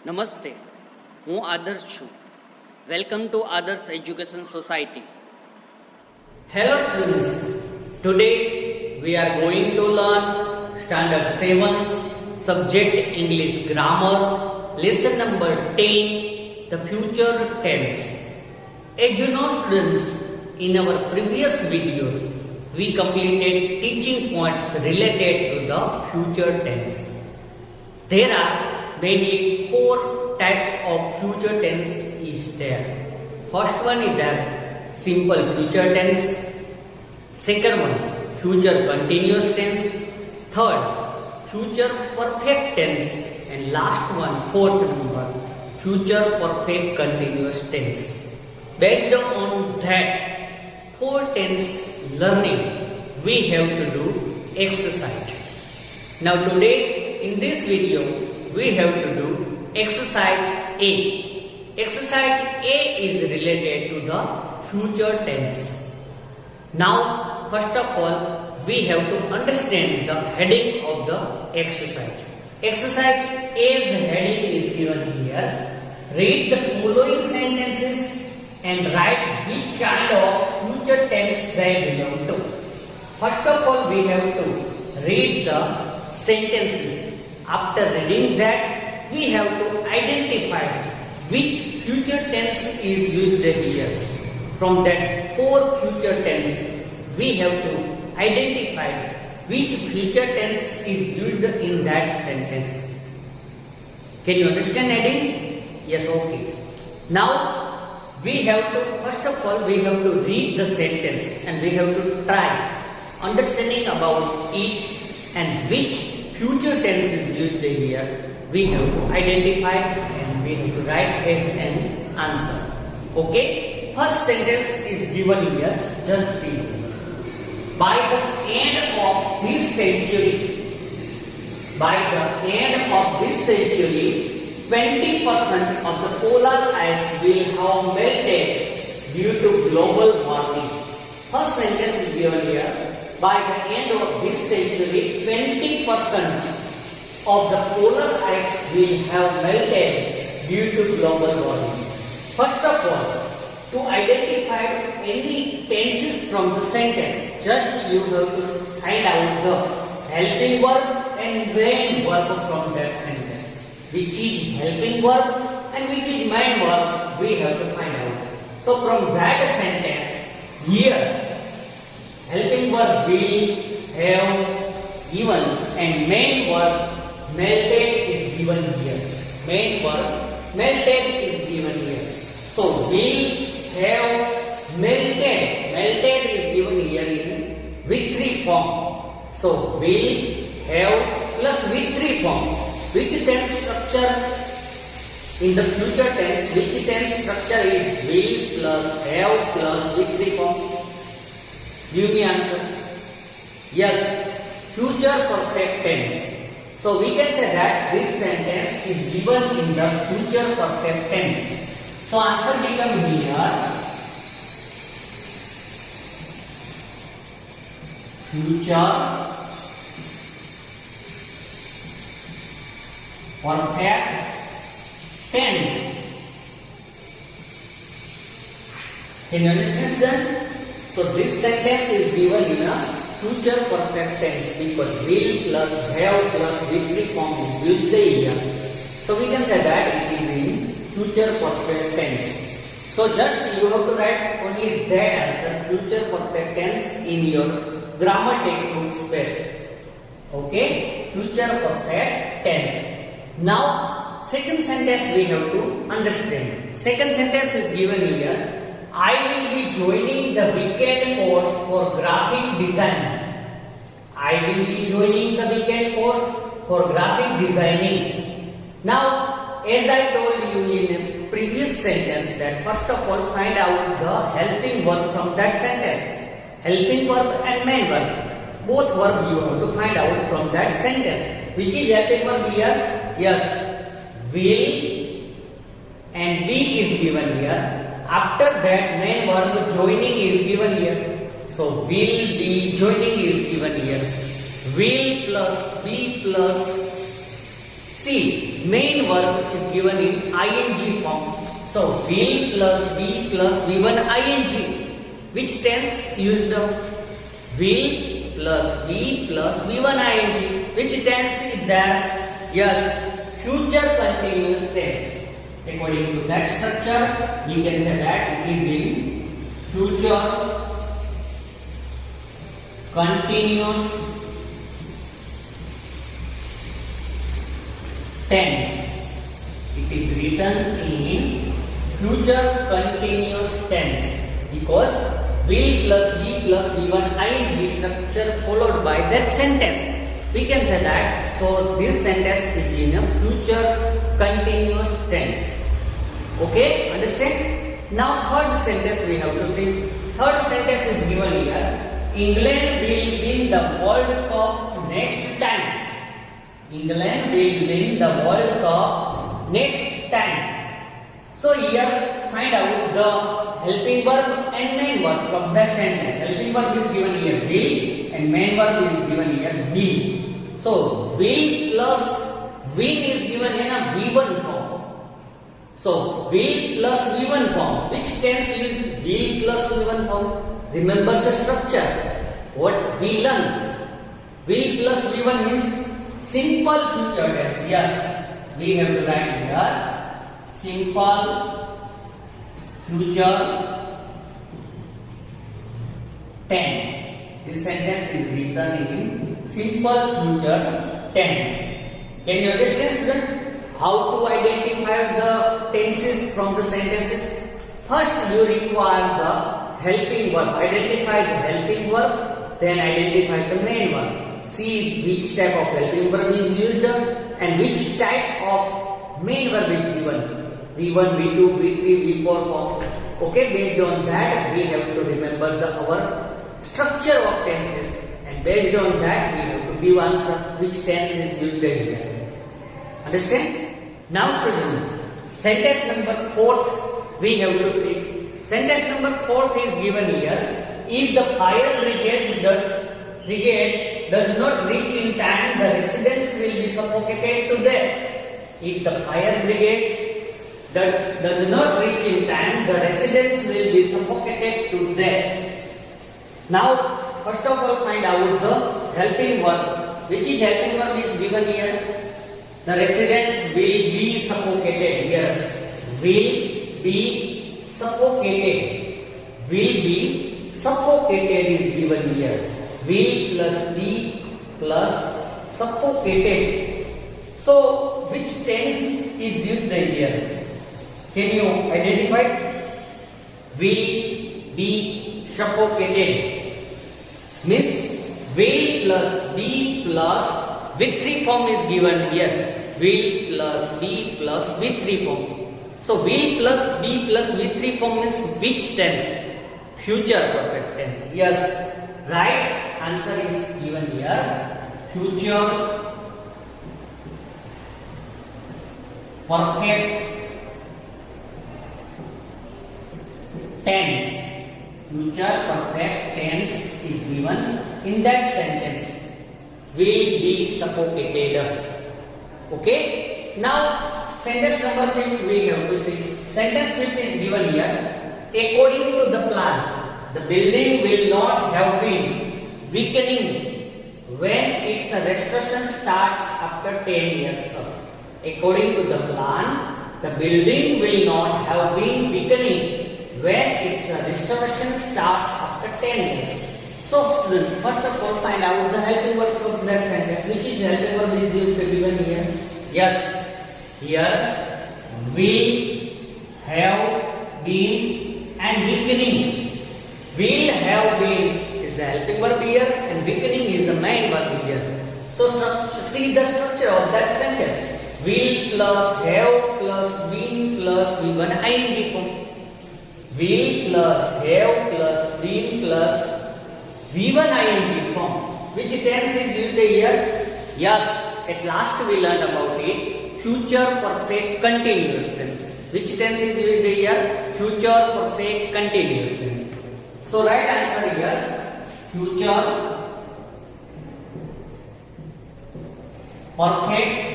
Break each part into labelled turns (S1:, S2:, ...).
S1: નમસ્તે, હું આદર્શ છું. વેલકમ ટુ આદર્શ education society. Hello students, today we are going to learn standard 7 subject English grammar lesson number 10, the future tense. As you know students, in our previous videos we completed teaching points related to the future tense. There are mainly 4 types of future tense is there. First one is that simple future tense. Second one, future continuous tense. Third, future perfect tense. And last one, fourth number, future perfect continuous tense. Based on that 4 tense learning, we have to do exercise. Now today in this video, we have to do exercise A. Exercise A is related to the future tense. Now, first of all, we have to understand the heading of the exercise. Exercise A's heading is given here. Read the following sentences and write which kind of future tense they belong to. First of all, we have to read the sentences. After reading that, we have to identify which future tense is used here. From that 4 future tense, we have to identify which future tense is used in that sentence. Can you understand heading? Yes, okay. Now, we have to, first of all, we have to read the sentence and we have to try understanding about it and which future tense is used here. We have to identify and we have to write as an answer. Okay? First sentence is given here. Just see. By the end of this century, 20% of the polar ice will have melted due to global warming. First sentence is given here. By the end of this century, 20% of the polar ice will have melted due to global warming. First of all, to identify any tenses from the sentence, just you have to find out the helping verb and main verb from that sentence. Which is helping verb and which is main verb, we have to find out. So from that sentence, here, helping verb will have given and main verb melted is given here. Main verb melted is given here. So will have melted. Melted is given here in V3 form. So will have plus V3 form. Which tense structure in the future tense? Which tense structure is will plus have plus V3 form? Give me answer. Yes, future perfect tense. So we can say that this sentence is given in the future perfect tense. So answer become here. Future perfect tense. Can you understand that? So this sentence is given in a future perfect tense because will plus have plus V3 form is used here. So we can say that it is in future perfect tense. So just you have to write only that answer, future perfect tense, in your grammar textbook space. Okay? Future perfect tense. Now, second sentence we have to understand. Second sentence is given here. I will be joining the weekend course for graphic design. I will be joining the weekend course for graphic designing. Now, as I told you in the previous sentence that first of all find out the helping verb from that sentence. Helping verb and main verb. Both verb you have to find out from that sentence. Which is helping verb here? Yes. Will and be is given here. After that main verb joining is given here. So will be joining is given here. Will plus be plus see. main verb is given in ing form. So will plus be plus V1 ing. Which tense used? Will plus be plus V1 ing. Which tense is that? Yes, future continuous tense. According to that structure, you can say that it is in future continuous tense. It is written in future continuous tense because will plus be plus V1 ing structure followed by that sentence. We can say that. So this sentence is in a future continuous tense. Okay, understand? Now third sentence we have to think. Third sentence is given here. England will win the World Cup next time. England will win the World Cup next time. So here find out the helping verb and main verb from that sentence. Helping verb is given here will and main verb is given here will. So will plus win is given in a V1 form. So will plus V1 form. Which tense used will plus V1 form? Remember the structure. What we learn? Will plus V1 means simple future tense. Yes, we have to write here simple future tense. This sentence is written in simple future tense. Can you understand, students? How to identify the tenses from the sentences? First, you require the helping verb. Identify the helping verb, then identify the main verb. See which type of helping verb is used and which type of main verb is given. V1, V2, V3, V4 form. Okay, based on that, we have to remember our structure of tenses, and based on that, we have to give answer which tense is used here. Understand? Now, students, sentence number 4 we have to see. Sentence number 4 is given here. If the fire brigade does not reach in time, the residents will be suffocated to death. If the fire brigade does not reach in time, the residents will be suffocated to death. Now, first of all, find out the helping verb. Which is helping verb is given here? The residents will be suffocated here. Will be suffocated. Will be suffocated is given here. Will plus be plus suffocated. So, which tense is used here? Can you identify? Will be suffocated means will plus be plus V3 form is given here. Will plus be plus V3 form. So will plus be plus V3 form means which tense? Future perfect tense. Yes, right answer is given here. Future perfect tense. Future perfect tense is given in that sentence. Will be suffocated. Okay. Now, sentence number 5 we have to see. Sentence 5 is given here. According to the plan, the building will not have been weakening when its restoration starts after 10 years. According to the plan, the building will not have been weakening when its restoration starts after 10 years. So, students, first of all, find out the helping verb from that sentence. Which is helping verb is used given here? Yes, here will have been and weakening. Will have been is the helping verb here, and weakening is the main verb here. So, see the structure of that sentence. Will plus have plus been plus V1 ing form. Will plus have plus been plus V1 ing form. Which tense is used here? Yes, at last we learned about it. Future perfect continuous tense. Which tense is used here? Future perfect continuous tense. So right answer here, future perfect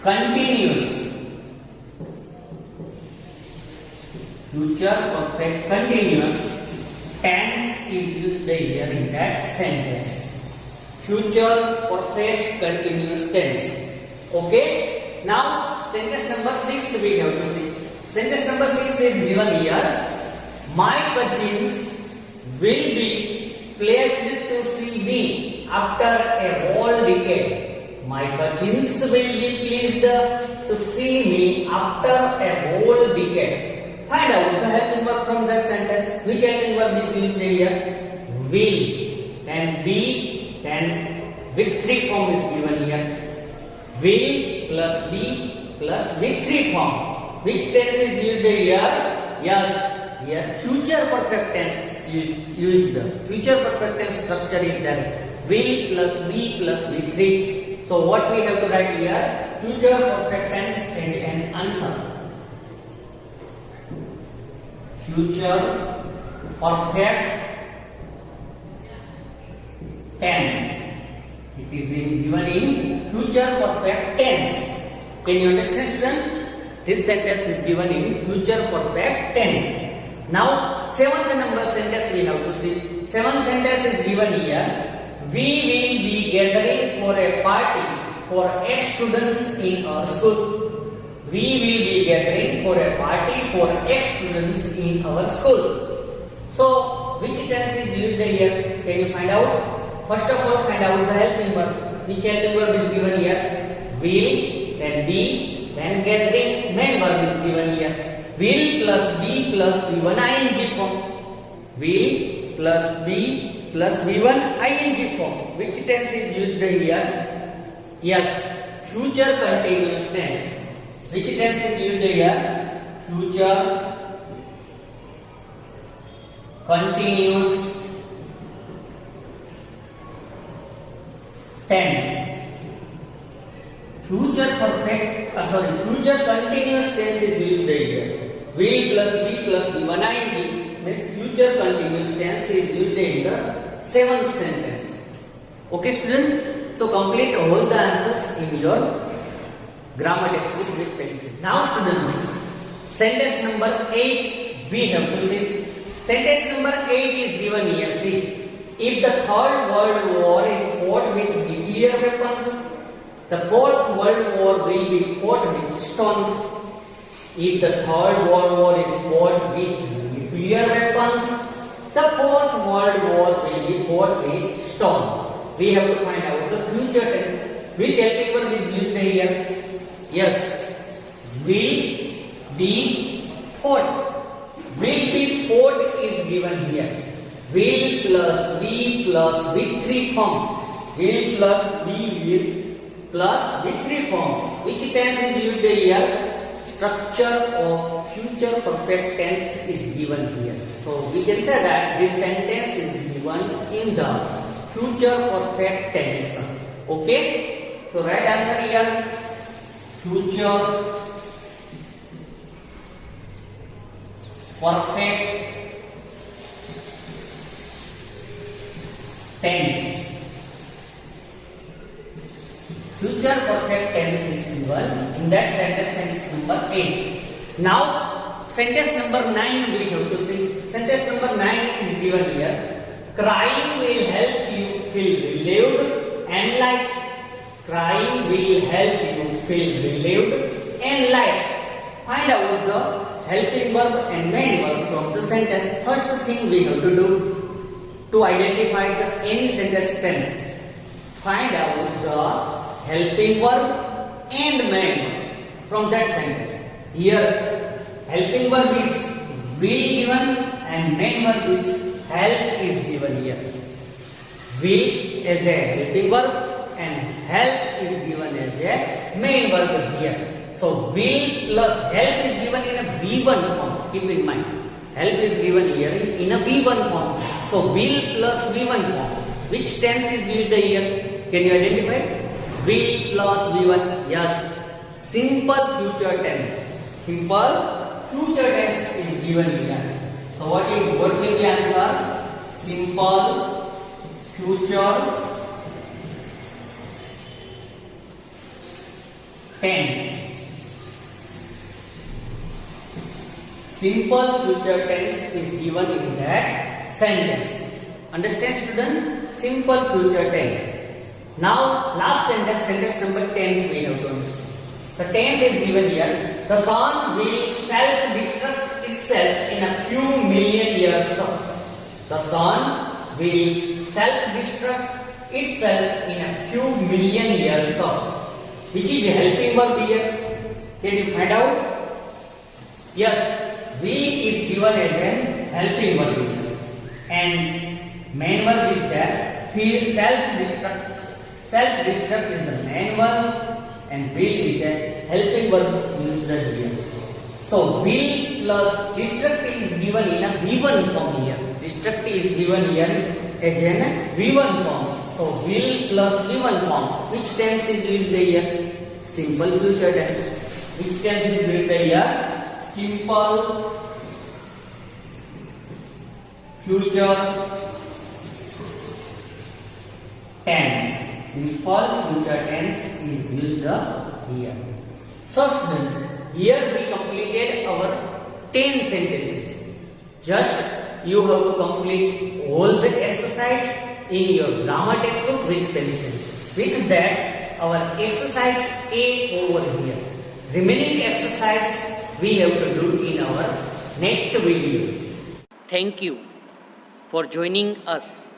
S1: continuous. Future perfect continuous tense is used here in that sentence. Future perfect continuous tense. Okay. Now sentence number 6 we have to see. Sentence number 6 is given here. My cousins will be pleased to see me after a whole decade. My cousins will be pleased to see me after a whole decade. Find out the helping verb from that sentence. Which helping verb is used here? Will and be and with 3 form is given here. Will plus be plus with 3 form. Which tense is used here? Yes, here future perfect tense is used. Future perfect tense structure is there. Will plus be plus with 3. So what we have to write here? Future perfect tense as an answer. Future perfect tense. It is given in future perfect tense. Can you understand, student? This sentence is given in future perfect tense. Now, 7th number sentence we have to see. 7th sentence is given here. We will be gathering for a party for ex-students in our school. We will be gathering for a party for ex-students in our school. So, which tense is used here? Can you find out? First of all, find out the helping verb. Which helping verb is given here? Will, then be, then gathering. Main verb is given here. Will plus be plus V1 ing form. Will plus be plus V1 ing form. Which tense is used here? Yes, future continuous tense. Which tense is used here? Future continuous tense. Future continuous tense is used here. Will plus be plus V1 ing means future continuous tense is used in the 7th sentence. Okay, students? So complete all the answers in your grammar textbook with pencil. Now, students, sentence number 8 we have to see. Sentence number 8 is given here. See, if the Third World War is fought with nuclear weapons, the Fourth World War will be fought with stones. If the Third World War is fought with nuclear weapons, the Fourth World War will be fought with stone. We have to find out the future tense. Which helping verb is used here? Yes, will be fought. Will be fought is given here. Will plus be plus with 3 form. Will plus be will plus with 3 form. Which tense is used here? Structure of future perfect tense is given here. So we can say that this sentence is given in the future perfect tense. Okay? So right answer here, future perfect tense. Future perfect tense is given in that sentence number 8. Now, sentence number 9 we have to see. Sentence number 9 is given here. Crying will help you feel relieved and light. Crying will help you feel relieved and light. Find out the helping verb and main verb from the sentence. First thing we have to do to identify any sentence tense. Find out the helping verb and main verb from that sentence. Here, helping verb is will given and main verb is help is given here. Will as a helping verb and help is given as a main verb here. So will plus help is given in a V1 form. Keep in mind, help is given here in a V1 form. So will plus V1 form. Which tense is used here? Can you identify? Will plus V1. Yes. Simple future tense. Simple future tense is given here. So what will be the answer? Simple future tense. Simple future tense is given in that sentence. Understand, student? Simple future tense. Now, last sentence, sentence number 10 we have to understand. The tense is given here. The sun will self-destruct itself in a few million years. The sun will self-destruct itself in a few million years. Which is a helping verb here? Can you find out? Yes, will is given as a helping verb here. And main verb is there. Will self-destruct. Self-destruct is the main verb and will is a helping verb used here. So will plus destruct is given in a V1 form here. Destruct is given here as in V1 form. So will plus V1 form. Which tense is used here? Simple future tense. Which tense is used here? Simple future tense. Simple future tense is used here. So students, here we completed our 10 sentences. Just you have to complete all the exercise in your grammar textbook with pencil. With that, our exercise A over here. Remaining exercise we have to do in our next video. Thank you for joining us.